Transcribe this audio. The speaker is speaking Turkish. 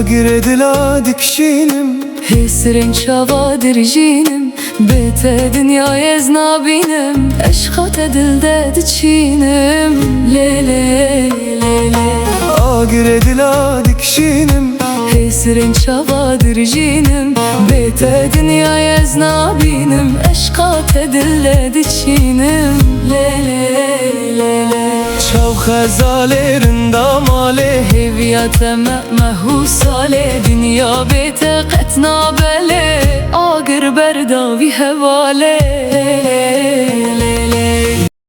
Agredila dikşinim Hesrin çavadır jinim Bete dünyaya znabinem Eşkat edilde diçinim Le le le le Agredila dikşinim Hesrin çavadır jinim Bete dünyaya znabinim Eşkat edilde diçinim Le le le le Çav xezalerin damale Heviyate mehusale Dünya bete qetna bele Agir berdavi hevale